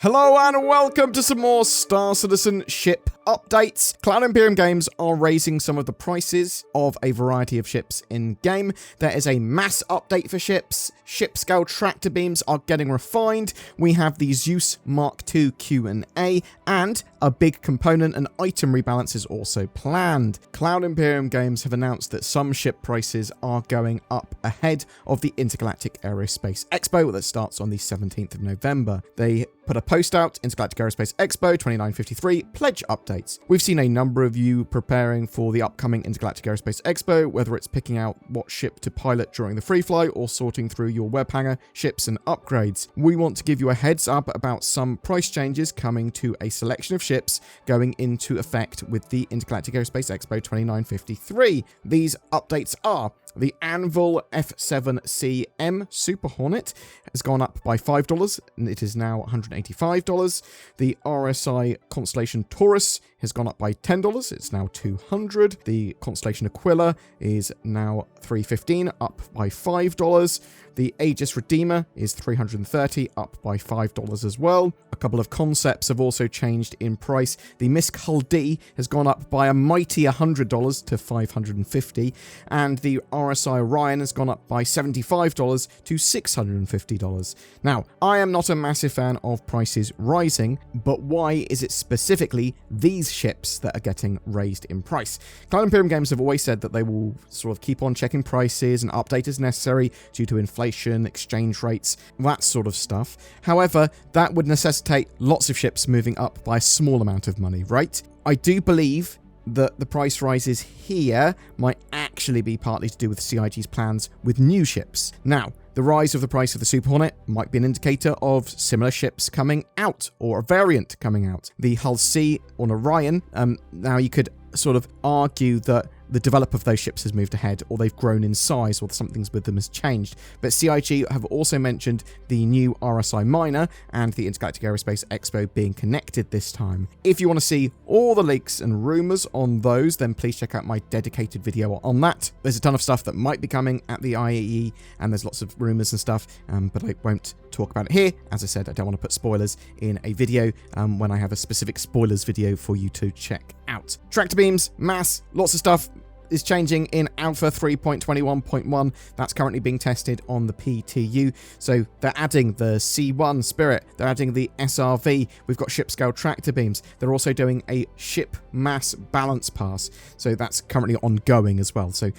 Hello and welcome to some more Star Citizen ship updates. Cloud Imperium Games are raising some of the prices of a variety of ships in game. There is a mass update for ships. Ship scale tractor beams are getting refined. We have the Zeus Mk II Q&A and a big component and item rebalance is also planned. Cloud Imperium Games have announced that some ship prices are going up ahead of the Intergalactic Aerospace Expo that starts on the 17th of November. They put a post out, Intergalactic Aerospace Expo 2953 pledge updates. We've seen a number of you preparing for the upcoming Intergalactic Aerospace Expo, whether it's picking out what ship to pilot during the free fly or sorting through your web hanger ships and upgrades. We want to give you a heads up about some price changes coming to a selection of ships going into effect with the Intergalactic Aerospace Expo 2953. These updates are: the Anvil F7CM Super Hornet has gone up by $5 and it is now $185. The RSI Constellation Taurus has gone up by $10. It's now $200. The Constellation Aquila is now $315, up by $5. The Aegis Redeemer is $330, up by $5 as well. A couple of concepts have also changed in price. The Misk Hull D has gone up by a mighty $100 to $550, and the RSI Orion has gone up by $75 to $650. Now, I am not a massive fan of prices rising, but why is it specifically these ships that are getting raised in price? Cloud Imperium Games have always said that they will sort of keep on checking prices and update as necessary due to inflation, exchange rates, that sort of stuff. However, that would necessitate lots of ships moving up by a small amount of money, right? I do believe that the price rises here might actually be partly to do with CIG's plans with new ships. Now, the rise of the price of the Super Hornet might be an indicator of similar ships coming out, or a variant coming out. The Hull C on Orion, now you could sort of argue that the develop of those ships has moved ahead, or they've grown in size, or something's with them has changed. But CIG have also mentioned the new RSI Minor and the Intergalactic Aerospace Expo being connected this time. If you want to see all the leaks and rumours on those, then please check out my dedicated video on that. There's a ton of stuff that might be coming at the IAE, and there's lots of rumours and stuff, but I won't talk about it here. As I said, I don't want to put spoilers in a video when I have a specific spoilers video for you to check out. Tractor beams, mass, lots of stuff is changing in Alpha 3.21.1. That's currently being tested on the PTU. So they're adding the C1 Spirit. They're adding the SRV. We've got ship scale tractor beams. They're also doing a ship mass balance pass. So that's currently ongoing as well. So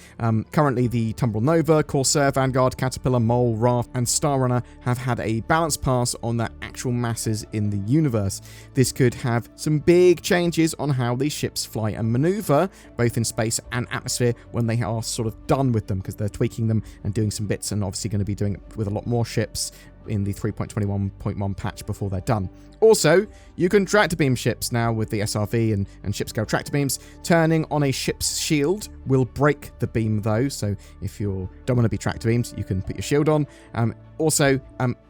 currently the Tumbrel Nova, Corsair, Vanguard, Caterpillar, Mole, Raft, and Star Runner have had a balance pass on their actual masses in the universe. This could have some big changes on how these ships fly and maneuver, both in space and atmosphere, when they are sort of done with them, because they're tweaking them and doing some bits, and obviously going to be doing it with a lot more ships in the 3.21.1 patch before they're done. Also, you can tractor beam ships now with the SRV and ship scale tractor beams. Turning on a ship's shield will break the beam though, so if you don't want to be tractor beamed, you can put your shield on. Also,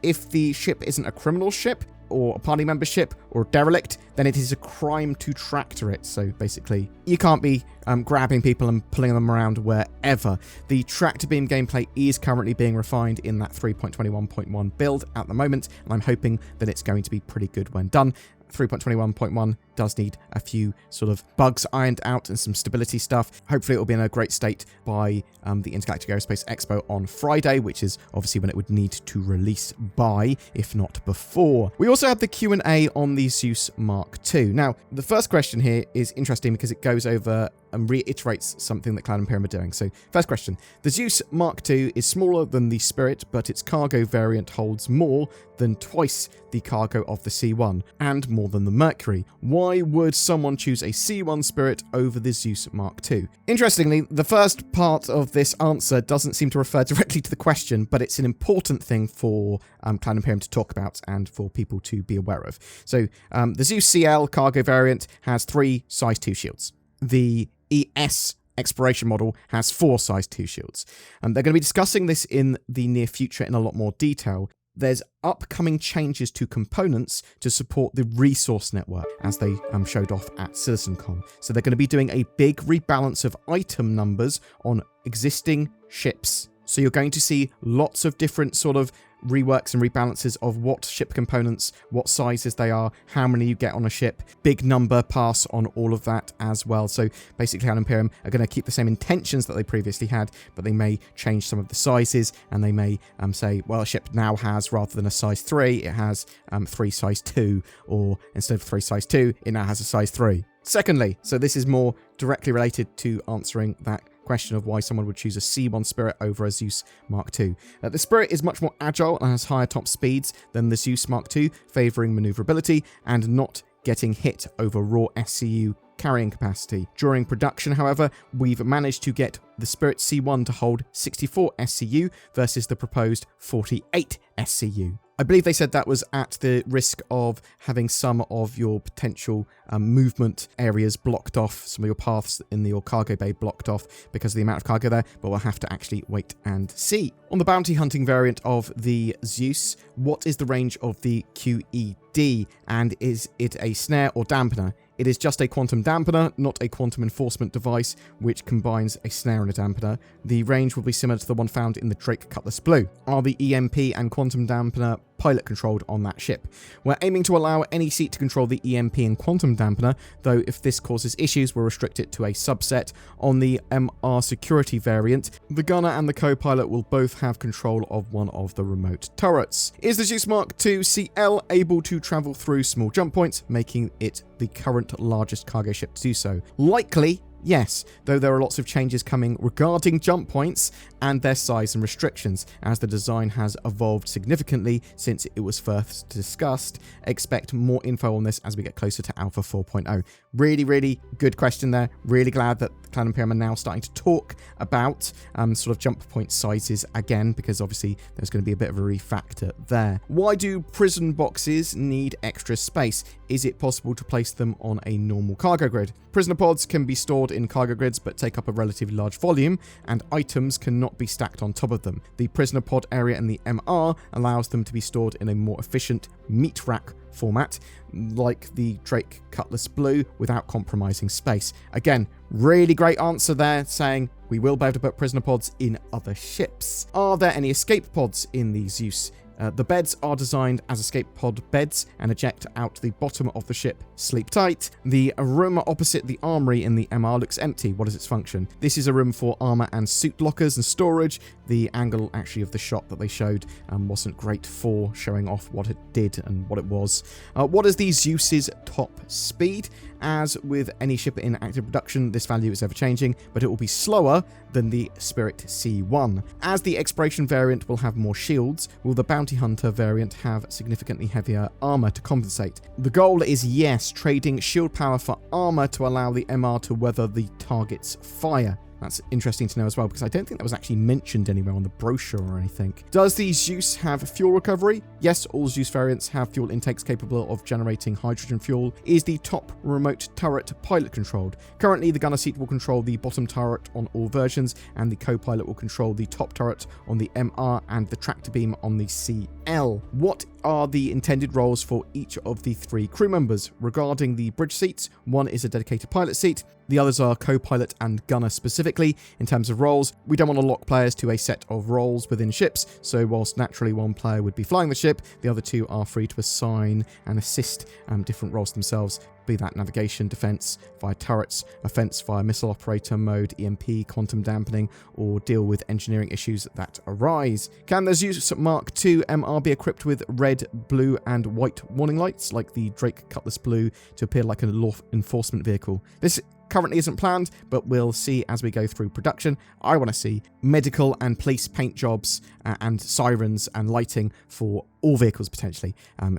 if the ship isn't a criminal ship, or a party membership, or a derelict, then it is a crime to tractor it. So basically, you can't be grabbing people and pulling them around wherever. The tractor beam gameplay is currently being refined in that 3.21.1 build at the moment, and I'm hoping that it's going to be pretty good when done. 3.21.1 does need a few sort of bugs ironed out and some stability stuff. Hopefully it will be in a great state by the Intergalactic Aerospace Expo on Friday, which is obviously when it would need to release by, if not before. We also have the Q&A on the Zeus Mk II. Now, the first question here is interesting because it goes over and reiterates something that Cloud Imperium are doing. So, first question. The Zeus Mk II is smaller than the Spirit, but its cargo variant holds more than twice the cargo of the C1, and more than the Mercury. Why would someone choose a C1 Spirit over the Zeus Mk II? Interestingly, the first part of this answer doesn't seem to refer directly to the question, but it's an important thing for Cloud Imperium to talk about and for people to be aware of. So, the Zeus CL cargo variant has 3 size 2 shields. The ES exploration model has 4 size 2 shields. And they're going to be discussing this in the near future in a lot more detail. There's upcoming changes to components to support the resource network, as they showed off at CitizenCon. So they're going to be doing a big rebalance of item numbers on existing ships. So you're going to see lots of different sort of reworks and rebalances of what ship components, what sizes they are, how many you get on a ship, big number pass on all of that as well. So basically Cloud Imperium are going to keep the same intentions that they previously had, but they may change some of the sizes, and they may say, well, a ship now has, rather than a size 3, it has 3 size 2, or instead of 3 size 2, it now has a size 3. Secondly, so this is more directly related to answering that question of why someone would choose a C1 Spirit over a Zeus Mk II. The Spirit is much more agile and has higher top speeds than the Zeus Mk II, favouring manoeuvrability and not getting hit over raw SCU carrying capacity. During production, however, we've managed to get the Spirit C1 to hold 64 SCU versus the proposed 48 SCU. I believe they said that was at the risk of having some of your potential movement areas blocked off, some of your paths in your cargo bay blocked off because of the amount of cargo there, but we'll have to actually wait and see. On the bounty hunting variant of the Zeus, what is the range of the QED, and is it a snare or dampener? It is just a quantum dampener, not a quantum enforcement device, which combines a snare and a dampener. The range will be similar to the one found in the Drake Cutlass Blue. Are the EMP and quantum dampener pilot controlled on that ship? We're aiming to allow any seat to control the EMP and quantum dampener, though if this causes issues, we'll restrict it to a subset. On the MR security variant, the gunner and the co-pilot will both have control of one of the remote turrets. Is the Zeus Mk II CL able to travel through small jump points, making it the current largest cargo ship to do so? Likely, yes, though there are lots of changes coming regarding jump points and their size and restrictions, as the design has evolved significantly since it was first discussed. Expect more info on this as we get closer to Alpha 4.0. Really, really good question there. Really glad that Cloud Imperium are now starting to talk about sort of jump point sizes again, because obviously there's going to be a bit of a refactor there. Why do prison boxes need extra space? Is it possible to place them on a normal cargo grid? Prisoner pods can be stored in cargo grids but take up a relatively large volume, and items cannot be stacked on top of them. The prisoner pod area in the MR allows them to be stored in a more efficient meat rack format, like the Drake Cutlass Blue, without compromising space. Again, really great answer there, saying we will be able to put prisoner pods in other ships. Are there any escape pods in the Zeus? The beds are designed as escape pod beds and eject out the bottom of the ship. Sleep tight. The room opposite the armory in the MR looks empty. What is its function? This is a room for armor and suit lockers and storage. The angle actually of the shot that they showed wasn't great for showing off what it did and what it was. What is the Zeus's top speed? As with any ship in active production, this value is ever changing, but it will be slower than the Spirit C1. As the exploration variant will have more shields, will the bounty hunter variant have significantly heavier armor to compensate? The goal is yes, trading shield power for armor to allow the MR to weather the target's fire. That's interesting to know as well, because I don't think that was actually mentioned anywhere on the brochure or anything. Does the Zeus have fuel recovery? Yes, all Zeus variants have fuel intakes capable of generating hydrogen fuel. Is the top remote turret pilot controlled? Currently, the gunner seat will control the bottom turret on all versions, and the co-pilot will control the top turret on the MR and the tractor beam on the CL. What are the intended roles for each of the 3 crew members? Regarding the bridge seats, one is a dedicated pilot seat, the others are co-pilot and gunner specifically. In terms of roles, we don't want to lock players to a set of roles within ships, so whilst naturally one player would be flying the ship, the other 2 are free to assign and assist different roles themselves, be that navigation, defense via turrets, offense via missile operator mode, EMP, quantum dampening, or deal with engineering issues that arise. Can the Zeus Mk II MR be equipped with red, blue, and white warning lights like the Drake Cutlass Blue to appear like a law enforcement vehicle? This currently isn't planned, but we'll see as we go through production. I want to see medical and police paint jobs and sirens and lighting for all vehicles potentially.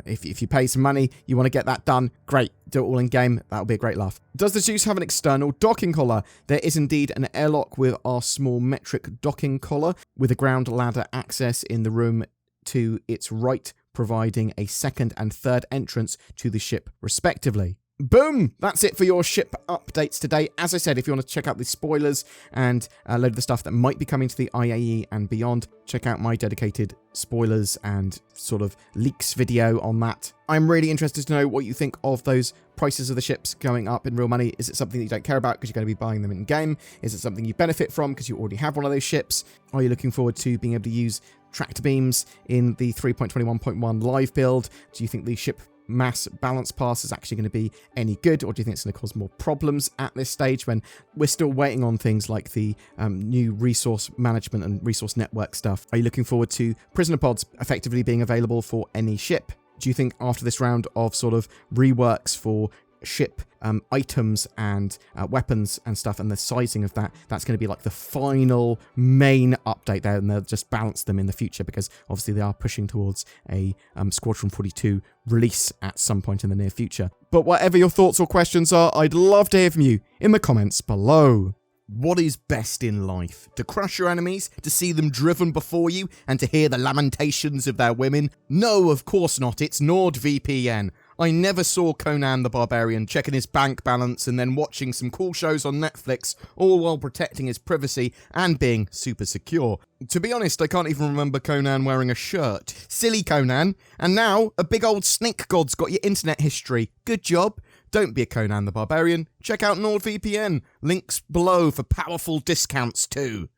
If you pay some money, you want to get that done, great. Do it all in game. That'll be a great laugh. Does the Zeus have an external docking collar? There is indeed an airlock with our small metric docking collar with a ground ladder access in the room to its right, providing a second and third entrance to the ship respectively. Boom! That's it for your ship updates today. As I said, if you want to check out the spoilers and a load of the stuff that might be coming to the IAE and beyond, check out my dedicated spoilers and sort of leaks video on that. I'm really interested to know what you think of those prices of the ships going up in real money. Is it something that you don't care about because you're going to be buying them in game? Is it something you benefit from because you already have one of those ships? Are you looking forward to being able to use tractor beams in the 3.21.1 live build? Do you think the ship mass balance pass is actually going to be any good, or do you think it's going to cause more problems at this stage when we're still waiting on things like the new resource management and resource network stuff? Are you looking forward to prisoner pods effectively being available for any ship? Do you think after this round of sort of reworks for ship items and weapons and stuff, and the sizing of that's going to be like the final main update there, and they'll just balance them in the future, because obviously they are pushing towards a Squadron 42 release at some point in the near future? But whatever your thoughts or questions are, I'd love to hear from you in the comments below. What is best in life? To crush your enemies? To see them driven before you? And to hear the lamentations of their women? No, of course not. It's NordVPN. I never saw Conan the Barbarian checking his bank balance and then watching some cool shows on Netflix, all while protecting his privacy and being super secure. To be honest, I can't even remember Conan wearing a shirt. Silly Conan. And now, a big old snake god's got your internet history. Good job. Don't be a Conan the Barbarian. Check out NordVPN. Links below for powerful discounts too.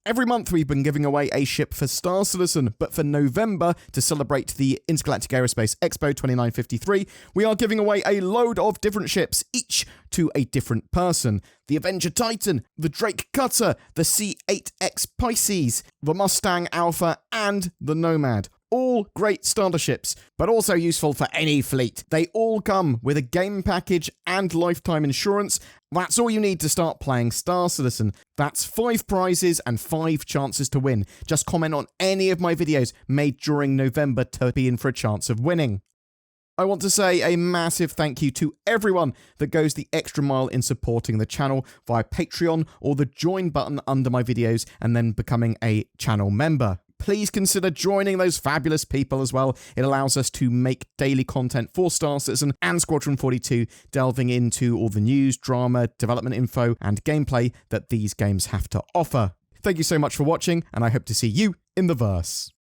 Every month we've been giving away a ship for Star Citizen, but for November, to celebrate the Intergalactic Aerospace Expo 2953, we are giving away a load of different ships, each to a different person. The Avenger Titan, the Drake Cutter, the C8X Pisces, the Mustang Alpha, and the Nomad. All great starter ships, but also useful for any fleet. They all come with a game package and lifetime insurance. That's all you need to start playing Star Citizen. That's 5 prizes and 5 chances to win. Just comment on any of my videos made during November to be in for a chance of winning. I want to say a massive thank you to everyone that goes the extra mile in supporting the channel via Patreon or the join button under my videos and then becoming a channel member. Please consider joining those fabulous people as well. It allows us to make daily content for Star Citizen and Squadron 42, delving into all the news, drama, development info, and gameplay that these games have to offer. Thank you so much for watching, and I hope to see you in the verse.